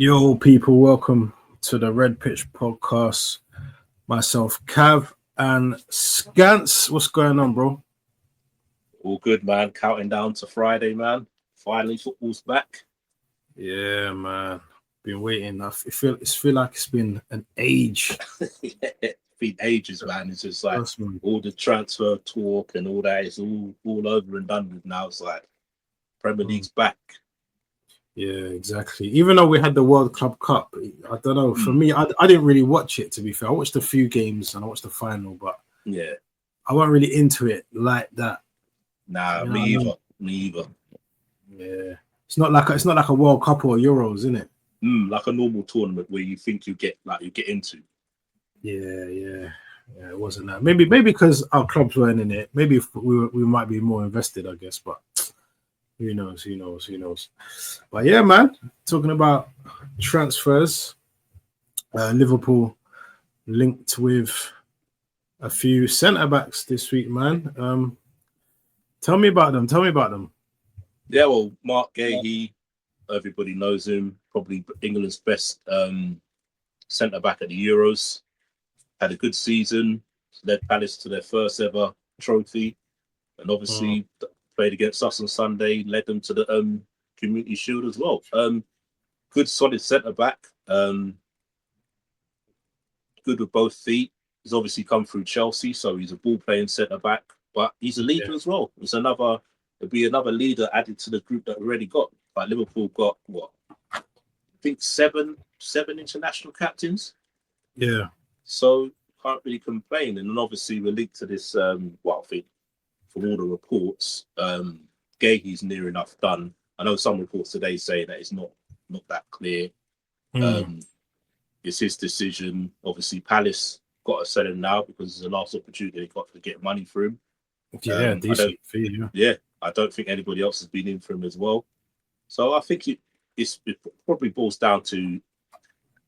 Yo, people, welcome to the Red Pitch Podcast. Myself, Cav, and Scance. What's going on, bro? All good, man. Counting down to Friday, man. Finally, football's back. Yeah, man. Been waiting. It's feel like it's been an age. It's been ages, man. It's just like Trust me. all the transfer talk and all that is all over and done with now. It's like Premier League's back. Yeah, exactly. Even though we had the World Club Cup, I don't know. For me, I didn't really watch it, to be fair. I watched a few games and I watched the final, but Yeah. I wasn't really into it like that. Nah, You know me what I mean? either. Me either. Yeah. It's not like a World Cup or Euros, isn't it? Like a normal tournament where you think you get into. Yeah, it wasn't that. Maybe because our clubs weren't in it. Maybe if we might be more invested, I guess. But who knows? But yeah, man. Talking about transfers, Liverpool linked with a few centre backs this week, man. Tell me about them. Yeah, well, Mark Guehi, everybody knows him. Probably England's best centre back at the Euros. Had a good season. Led Palace to their first ever trophy, and obviously played against us on Sunday. Led them to the Community Shield as well. Good solid centre back. Good with both feet. He's obviously come through Chelsea, so he's a ball playing centre back. But he's a leader as well. It'll be another leader added to the group that we already got. Like Liverpool got what? I think seven international captains. Yeah. So can't really complain. And then obviously we're linked to this. I think from all the reports, Guehi's near enough done. I know some reports today say that it's not that clear. It's his decision. Obviously, Palace got to sell him now because it's the last opportunity they got to get money for him. Yeah, decent fee. Yeah, I don't think anybody else has been in for him as well. So I think it probably boils down to: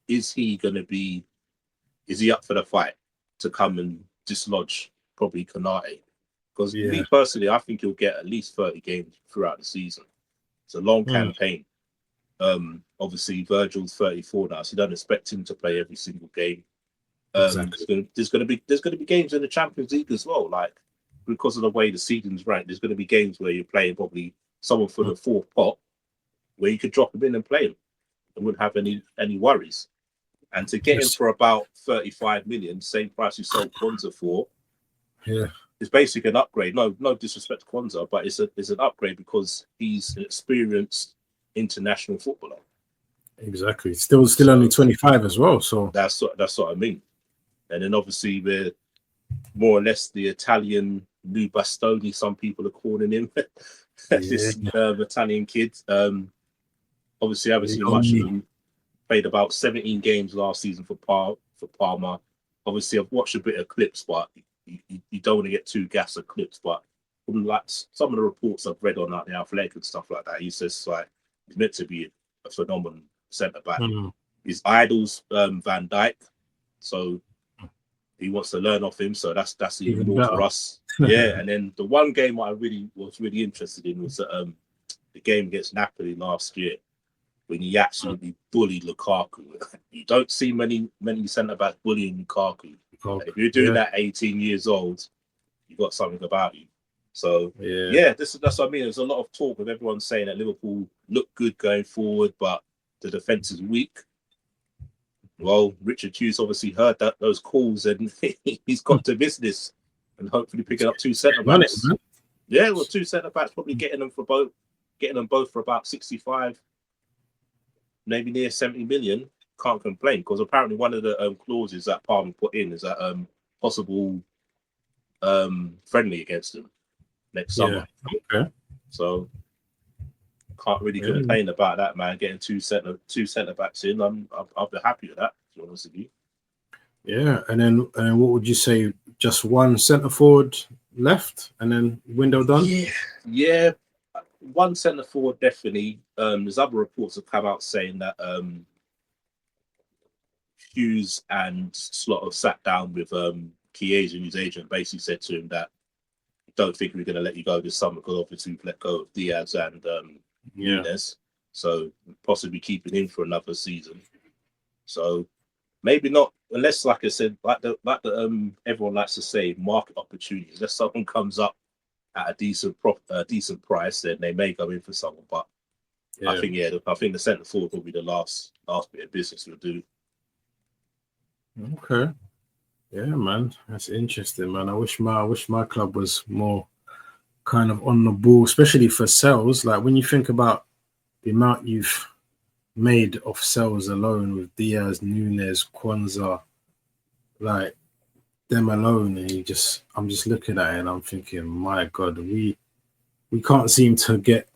is he up for the fight to come and dislodge probably Konate? Because me personally, I think he'll get at least 30 games throughout the season. It's a long campaign. Obviously, Virgil's 34 now, so you don't expect him to play every single game. Exactly. There's going to be games in the Champions League as well. Like because of the way the season's ranked, there's going to be games where you're playing probably someone for the fourth pot, where you could drop him in and play him and wouldn't have any worries. And to get him for about 35 million, same price you sold Kwanzaa for, it's basically an upgrade. No disrespect to Kwanzaa, but it's an upgrade because he's an experienced international footballer. Exactly. Still only 25 as well. So that's what I mean. And then obviously we're more or less the Italian new Bastoni, some people are calling him. This Italian kid. Obviously I haven't seen much of him. Played about 17 games last season for Parma. Obviously I've watched a bit of clips, but you don't want to get too gassed of clips. But from like some of the reports I've read on like the Athletic and stuff like that, he says like he's meant to be a phenomenal centre back. His idol's Van Dijk, so he wants to learn off him. So that's even more for us. Yeah, and then the one game I was really interested in was the game against Napoli last year, when he absolutely bullied Lukaku. You don't see many centre backs bullying Lukaku. If you're doing that 18 years old, you got something about you. So that's what I mean. There's a lot of talk of everyone saying that Liverpool look good going forward, but the defence is weak. Well, Richard Hughes obviously heard those calls and he's got to business and hopefully picking up two centre backs. Two centre backs, probably getting them both for about 65. Maybe near 70 million, can't complain, because apparently one of the clauses that Parma put in is that possible friendly against them next summer. Okay. So can't really complain about that, man. Getting two centre backs in, I'll be happy with that, to be honest with you. Yeah, and then what would you say? Just one centre forward left, and then window done. Yeah. One centre forward definitely. There's other reports have come out saying that Hughes and Slot have sat down with Chiesa, whose agent, basically said to him that don't think we're going to let you go this summer because obviously we've let go of Diaz and Nunes. so possibly keeping him for another season. So maybe not, unless, like I said, like the everyone likes to say, market opportunities. Unless someone comes up at a decent price, then they may go in for someone. But I think the centre forward will be the last bit of business we'll do. Okay. Yeah, man, that's interesting, man. I wish my club was more kind of on the ball, especially for sales. Like when you think about the amount you've made of sales alone with Diaz, Nunes, Kwanzaa, like them alone, and I'm just looking at it and I'm thinking, my God, we can't seem to get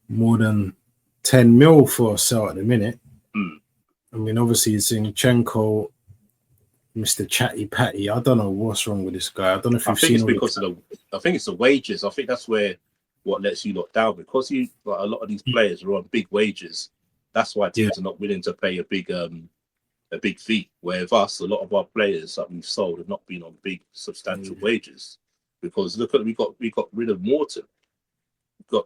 more than 10 mil for a sale at the minute. I mean, obviously Zinchenko, Mr. Chatty Patty. I don't know what's wrong with this guy. I don't know if you've seen. I think it's the wages. I think that's what lets you lot down, because a lot of these players are on big wages. That's why teams are not willing to pay a big fee. Where with us, a lot of our players that we've sold have not been on big substantial wages, because look at we got rid of Morton. I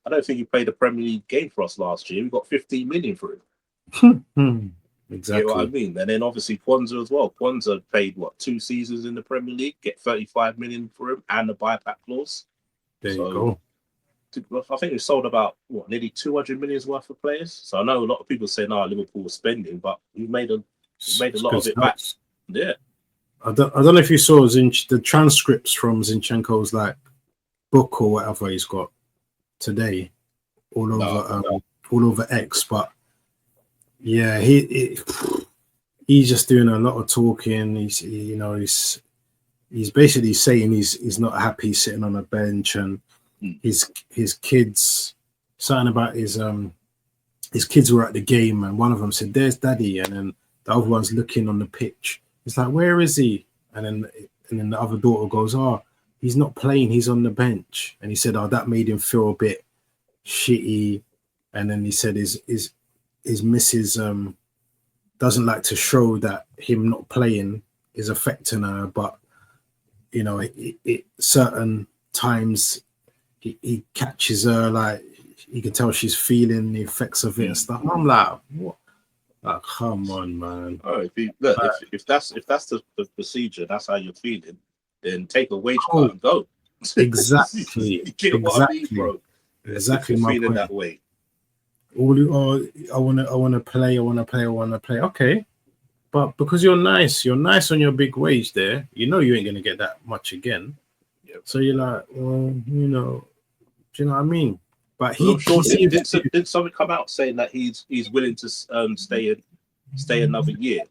don't think he played a Premier League game for us last year. We got 15 million for him. Exactly. You know what I mean? And then obviously Kwanzaa as well. Kwanzaa paid 2 seasons in the Premier League, get 35 million for him and the buyback clause. There you go. I think we sold about nearly 200 million's worth of players. So I know a lot of people say, Liverpool was spending, but we made a lot of it back. Yeah. I don't know if you saw the transcripts from Zinchenko's book or whatever he's got today, all over X, but yeah, he's just doing a lot of talking. He's basically saying he's not happy sitting on a bench, and his kids, something about his kids were at the game, and one of them said, "There's Daddy," and then the other one's looking on the pitch. It's like, where is he? And then the other daughter goes, "Oh, he's not playing. He's on the bench." And he said, "Oh, that made him feel a bit shitty." And then he said his missus doesn't like to show that him not playing is affecting her, but it certain times he catches her, like you can tell she's feeling the effects of it and stuff. I'm like, what? Like, come on, man. Oh, if that's the procedure, that's how you're feeling, then take a wage cut and go. Exactly. What I mean, bro? Exactly. If you're my feeling point. that way. I want to play. Okay, but because you're nice on your big wage there. You ain't gonna get that much again. Yep. So you're like, well, do you know what I mean? But did something come out saying that he's willing to stay another year?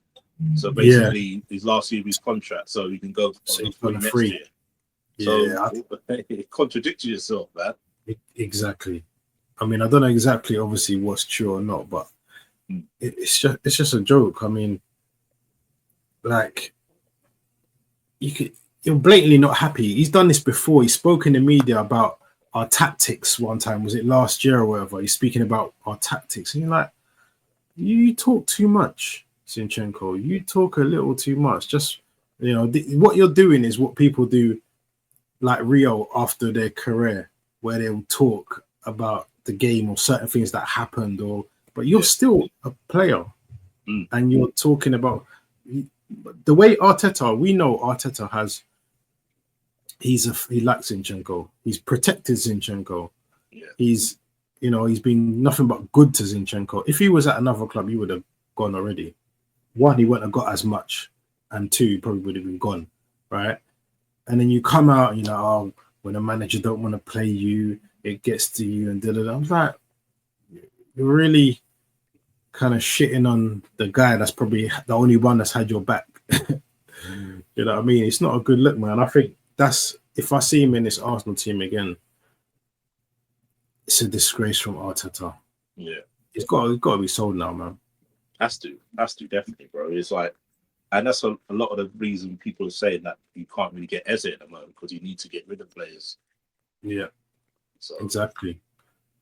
So basically, his last year of his contract, so he can go on next year. Yeah, so it contradicts yourself, man. Exactly. I mean, I don't know exactly, obviously, what's true or not, but it's just a joke. I mean, you're blatantly not happy. He's done this before. He spoke in the media about our tactics one time. Was it last year or whatever? He's speaking about our tactics, and you're like, you talk too much, Zinchenko. You talk a little too much. Just what you're doing is what people do, like Rio after their career, where they'll talk about the game or certain things that happened, but you're still a player, and you're talking about the way Arteta. We know Arteta he likes Zinchenko. He's protected Zinchenko. Yeah. He's been nothing but good to Zinchenko. If he was at another club, he would have gone already. One, he wouldn't have got as much, and two, he probably would have been gone, right? And then you come out, and when a manager don't want to play you, it gets to you, and da-da-da. I was like, you're really kind of shitting on the guy that's probably the only one that's had your back. You know what I mean? It's not a good look, man. I think if I see him in this Arsenal team again, it's a disgrace from Arteta. Yeah. It's got to be sold now, man. Has to definitely, bro. It's like, and that's a lot of the reason people are saying that you can't really get Eze at the moment, because you need to get rid of players. Yeah. So exactly.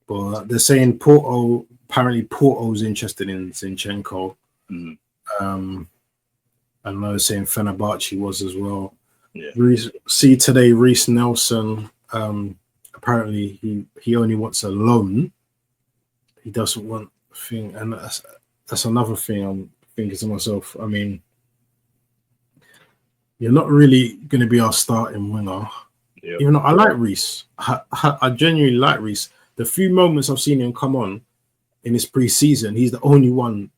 But they're saying Porto's interested in Zinchenko. I know they're saying Fenerbahce was as well. Yeah. See today, Reece Nelson, apparently he only wants a loan. he doesn't want thing, and that's another thing I'm thinking to myself. I mean, you're not really going to be our starting winger. Yeah. Even though I like Reece, I genuinely like Reece. The few moments I've seen him come on in his pre-season, he's the only one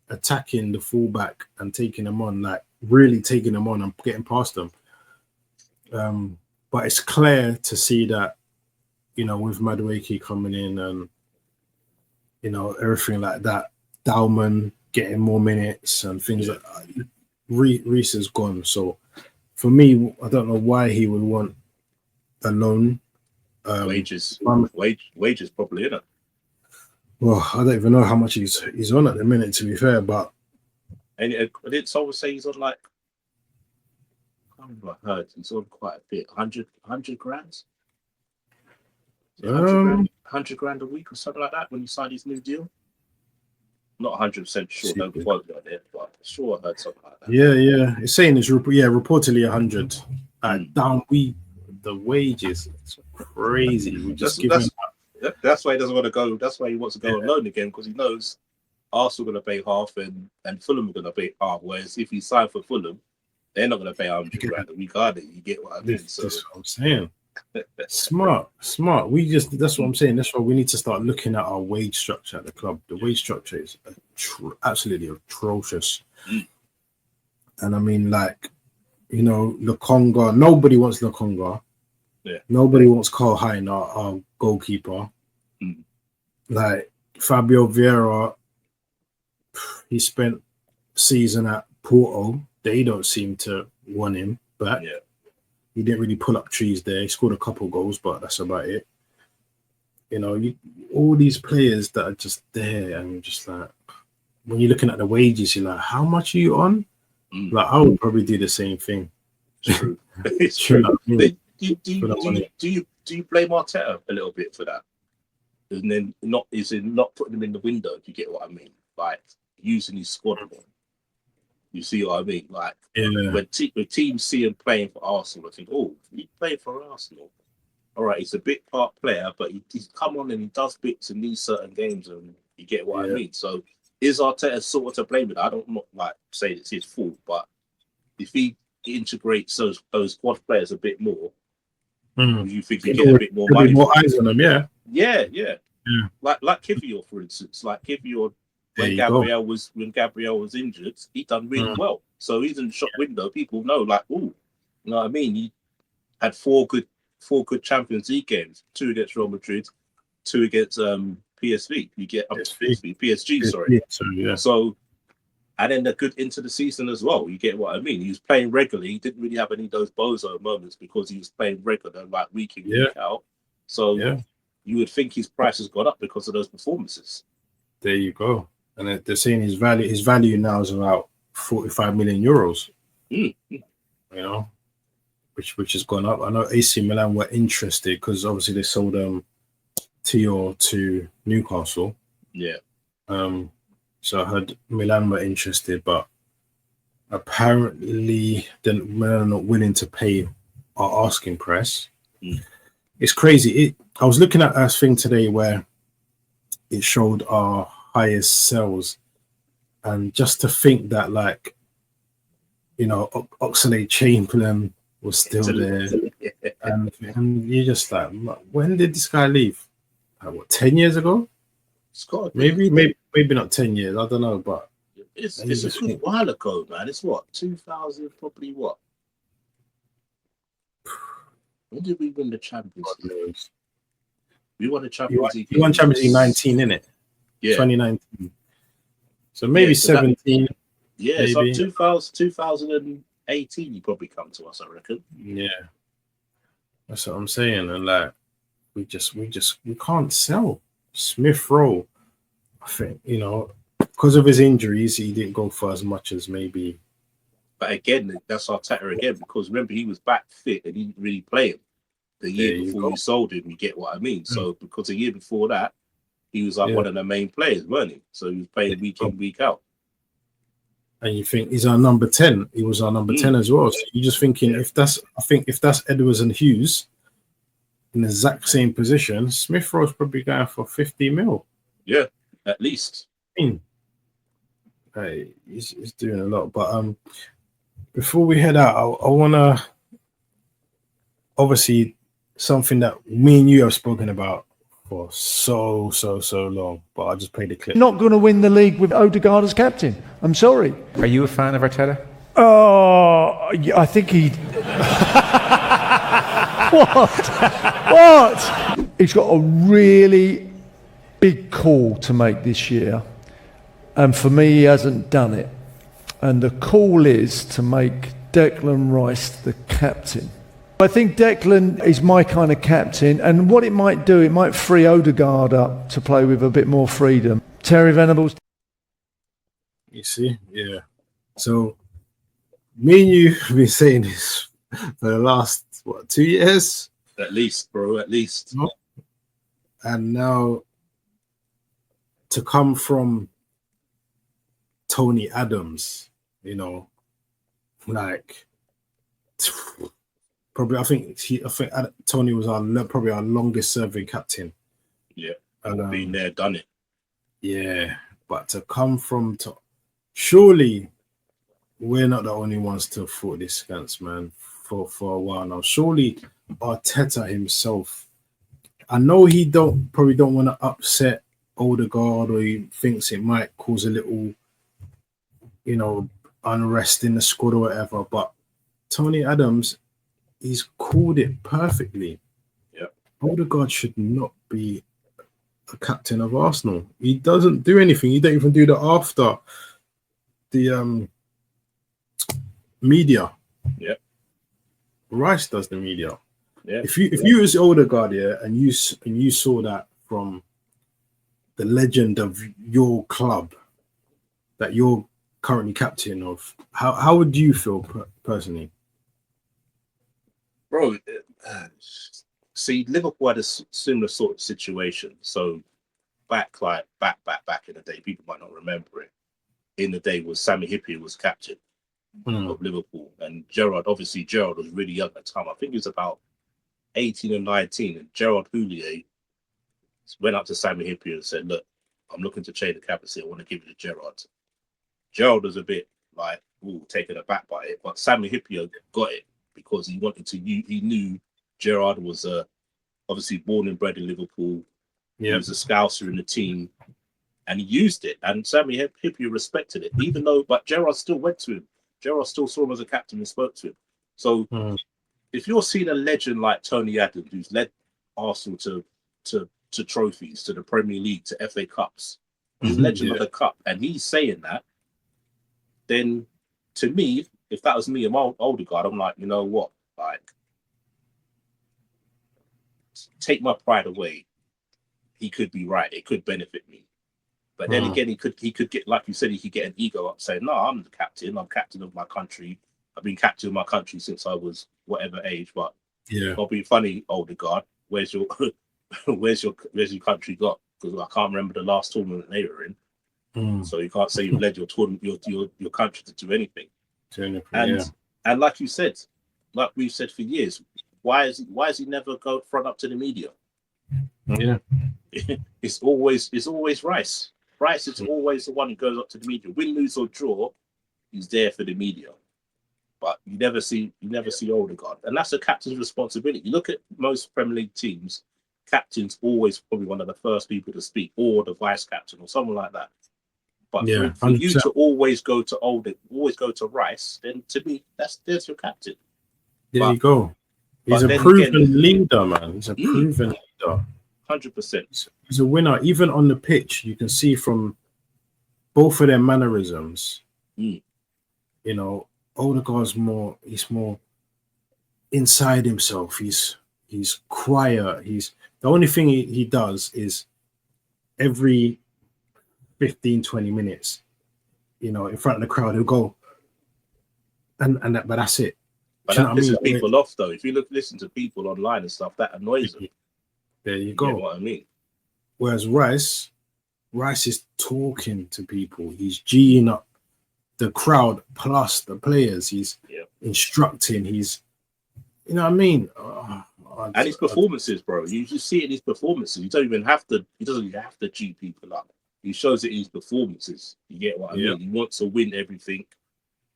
attacking the fullback and taking them on, like really taking them on and getting past them. But it's clear to see that, you know, with Madueke coming in and, you know, everything like that, Dalman getting more minutes and things like that, Reece is gone. So for me, I don't know why he would want a loan. Wages probably, isn't it? Well, I don't even know how much he's on at the minute, to be fair, but and did someone say he's on like, I can't remember, I heard he's on quite a bit, 100 grand? 100 grand a week or something like that when he signed his new deal. Not 100% sure, don't quote me on it, but sure I heard something like that. Yeah. It's saying it's reportedly 100. The wages, it's crazy. We just that's why he doesn't want to go. That's why he wants to go on loan again, because he knows Arsenal are going to pay half and Fulham are going to pay half. Whereas if he signed for Fulham, they're not going to pay 100 grand a week, are they? You get what I mean? That's what I'm saying. Smart. That's what I'm saying. That's why we need to start looking at our wage structure at the club. The wage structure is absolutely atrocious. And I mean, like, you know, Lokonga, nobody wants Lokonga. Yeah. Nobody wants Carl Hein, our goalkeeper. Like Fabio Vieira, he spent season at Porto. They don't seem to want him back. Yeah. He didn't really pull up trees there. He scored a couple goals, but that's about it. You know, all these players that are just there, and just like, when you're looking at the wages, you're like, how much are you on? Like, I would probably do the same thing. It's true. It's true. Do you blame Arteta a little bit for that? And then not putting him in the window, if you get what I mean? Like, using his squad. You see what I mean? Like, when teams see him playing for Arsenal, I think, oh, he played for Arsenal. All right, he's a big part player, but he's come on and he does bits in these certain games, and you get what I mean? So, is Arteta sort of to blame it? I don't like say it's his fault, but if he integrates those squad players a bit more, you think you get a bit more money? More eyes on them, yeah. Like Kivior, for instance. Like Kivior, when Gabriel was injured, he done really well. So he's in the shop window. People know, like, oh, you know what I mean? He had four good Champions League games, 2 against Real Madrid, 2 against PSG. Sorry. So, and then they're good into the season as well. You get what I mean? He was playing regularly. He didn't really have any of those bozo moments because he was playing regular, like week in, week out. So you would think his price has gone up because of those performances. There you go. And they're saying his value now is about 45 million euros. You know, which has gone up. I know AC Milan were interested because obviously they sold Tio to Newcastle. Yeah. So I heard Milan were interested, but apparently Milan are not willing to pay our asking price. It's crazy. I was looking at a thing today where it showed our highest sales, and just to think that, like, you know, Oxlade-Chamberlain was still there, and you're just like, when did this guy leave? Like, what, 10 years ago? Maybe not 10 years. I don't know, but it's a good while ago, man. It's what, 2000, probably what? When did we win the Champions League? We won the Champions League. You won Champions League 19, innit? Yeah. 2019. So maybe 17. So 2018, you probably come to us, I reckon. Yeah. That's what I'm saying. And like, we can't sell Smith Rowe. I think, you know, because of his injuries, he didn't go for as much as maybe. But again, that's Arteta again, because remember, he was back fit and he didn't really play him the year before you sold him. You get what I mean? So because the year before that, he was like one of the main players, weren't he? So he was playing week in, week out. And you think he's our number 10. He was our number 10 as well. So you're just thinking, if that's Edwards and Hughes in the exact same position, Smith Rowe's probably going for 50 mil. Yeah, at least. Hey, he's doing a lot. But before we head out, I wanna obviously something that me and you have spoken about for so long. But I'll just play the clip. Not going to win the league with Ødegaard as captain. I'm sorry. Are you a fan of Arteta? Oh, I think he. What? He's got a really big call to make this year, and for me, he hasn't done it. And the call is to make Declan Rice the captain. I think Declan is my kind of captain, and what it might do, it might free Ødegaard up to play with a bit more freedom. Terry Venables. You see, yeah. So me and you have been saying this for the last 2 years, at least, bro, at least. And now to come from Tony Adams, you know, like probably I think Tony was probably our longest serving captain. Yeah, been there, done it. Yeah, but to come from surely we're not the only ones to have fought this against, man, for a while now. Surely Arteta himself, I know he probably don't want to upset Ødegaard, or he thinks it might cause a little, you know, unrest in the squad or whatever, but Tony Adams, he's called it perfectly. Yeah, Ødegaard should not be a captain of Arsenal. He doesn't do anything. He don't even do that after the media. Yeah, Rice does the media. Yeah. If you was Ødegaard, yeah, and you saw that from the legend of your club that you're currently captain of, how would you feel personally? Bro, see, Liverpool had a similar sort of situation. So back in the day, people might not remember it. In the day was Sami Hyypiä was captain of Liverpool, and Gerrard was really young at the time. I think he was about 18 or 19, and Gerard Houllier went up to Sami Hyypiä and said, "Look, I'm looking to change the captaincy. I want to give it to Gerrard." Gerrard was a bit like, taken aback by it, but Sami Hyypiä got it because he wanted to. He knew Gerrard was obviously born and bred in Liverpool. Yeah. He was a Scouser in the team, and he used it. And Sami Hyypiä respected it, even though. But Gerrard still went to him. Gerrard still saw him as a captain and spoke to him. So, if you're seeing a legend like Tony Adams, who's led Arsenal to trophies, to the Premier League, to FA Cups, he's legend of the cup, and he's saying that, then to me, if that was me, I'm Ødegaard, I'm like, you know what, like, take my pride away. He could be right. It could benefit me. But then again, he could get, like you said, he could get an ego up saying, "No, I'm the captain. I'm captain of my country. I've been captain of my country since I was whatever age." But it'll be funny, Ødegaard. Where's your country got? Because I can't remember the last tournament they were in. So you can't say you've led your country to do anything. And like you said, like we've said for years, why is he never go front up to the media? Yeah, it's always Rice. Rice is always the one who goes up to the media. Win, lose or draw, he's there for the media. But you never see Ødegaard, and that's a captain's responsibility. You look at most Premier League teams, captain's always probably one of the first people to speak, or the vice captain, or someone like that. But for you to always go to Rice, then to me, there's your captain. There you go. He's a proven leader, man. He's a proven leader. 100%. He's a winner. Even on the pitch, you can see from both of their mannerisms. You know, Ødegaard's he's more inside himself. He's quiet. The only thing he does is every 15-20 minutes, you know, in front of the crowd, he'll go but that's it. But that pisses people off, though. If you listen to people online and stuff, that annoys them. There you go. You know what I mean? Whereas Rice is talking to people. He's G'ing up the crowd plus the players. He's instructing. He's, you know what I mean? And his performances, bro. You just see it in his performances. You don't even have to. He doesn't even have to G people up. He shows it in his performances. You get what I mean? He wants to win everything.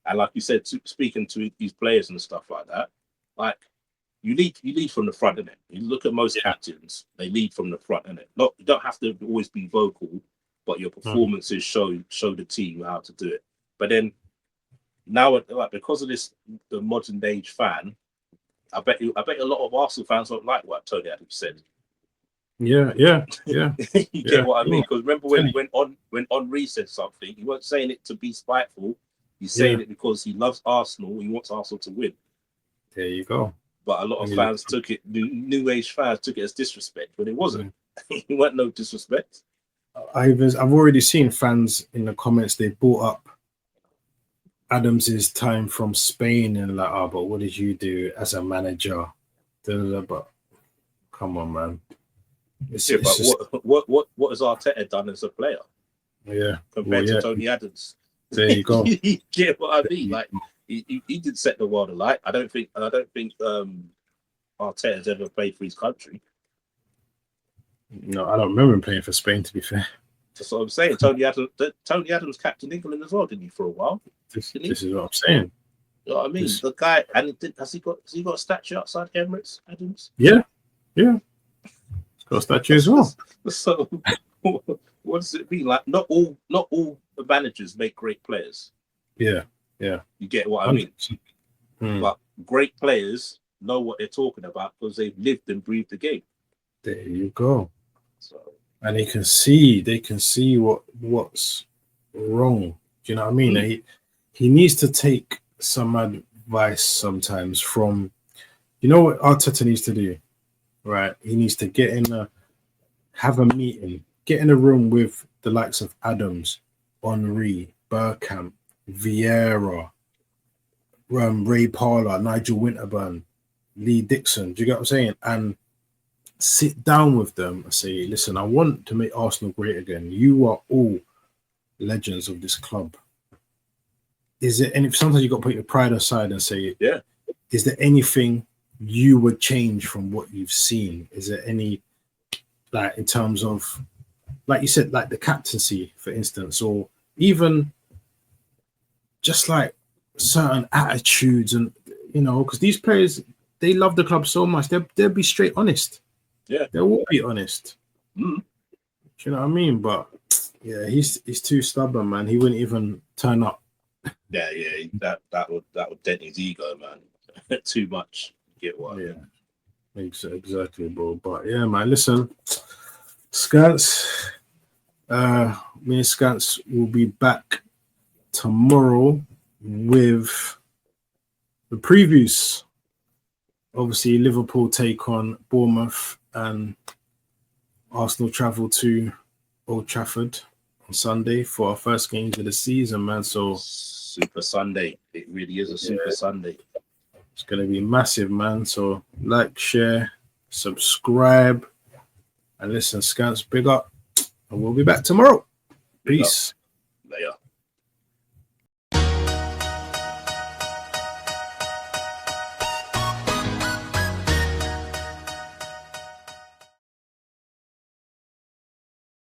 And like you said, speaking to his players and stuff like that, like you lead from the front, innit? You look at most captains, they lead from the front, innit? Not, you don't have to always be vocal, but your performances show the team how to do it. But then now, like, because of this, the modern age fan, I bet a lot of Arsenal fans don't like what Tony Adams said. Yeah. You get what I mean? Because remember when Henri said something, he wasn't saying it to be spiteful. He's saying it because he loves Arsenal. He wants Arsenal to win. There you go. But a lot of fans took it, new age fans took it as disrespect, but it wasn't. It wasn't no disrespect. I've already seen fans in the comments, they brought up Adams's time from Spain and like, oh, but what did you do as a manager? But come on, man. But what has Arteta done as a player? Yeah, compared to Tony Adams. There you go. You get what I mean? Like he did set the world alight. I don't think Arteta has ever played for his country. No, I don't remember him playing for Spain, to be fair. That's what I'm saying. Tony Adams captained England as well, didn't he, for a while? This is what I'm saying. You know what I mean? The guy, and has he got a statue outside Emirates, Adams? Yeah. He's got a statue as well. So what does it mean? Like not all the managers make great players. Yeah. You get what I mean? But great players know what they're talking about because they've lived and breathed the game. There you go. So, and they can see what's wrong. Do you know what I mean? He needs to take some advice sometimes from, you know what Arteta needs to do, right? He needs to have a meeting, get in a room with the likes of Adams, Henri, Bergkamp, Vieira, Ray Parlour, Nigel Winterburn, Lee Dixon. Do you get what I'm saying? And sit down with them and say, listen, I want to make Arsenal great again. You are all legends of this club. Is it, and if sometimes you got to put your pride aside and say, is there anything you would change from what you've seen? Is there any, like, in terms of, like you said, like the captaincy, for instance, or even just like certain attitudes and, you know, because these players, they love the club so much, they'll be straight honest. Yeah, they will be honest. Do you know what I mean? But yeah, he's too stubborn, man. He wouldn't even turn up. Yeah, that would dent his ego, man. Too much. Get what? Yeah, exactly, bro. But yeah, man. Listen, Scants. Me and Scants will be back tomorrow with the previews. Obviously, Liverpool take on Bournemouth and Arsenal travel to Old Trafford on Sunday for our first games of the season, man. So Super Sunday. It really is a Super Sunday. It's going to be massive, man. So like, share, subscribe, and listen, Scants, big up. And we'll be back tomorrow. Peace. Later.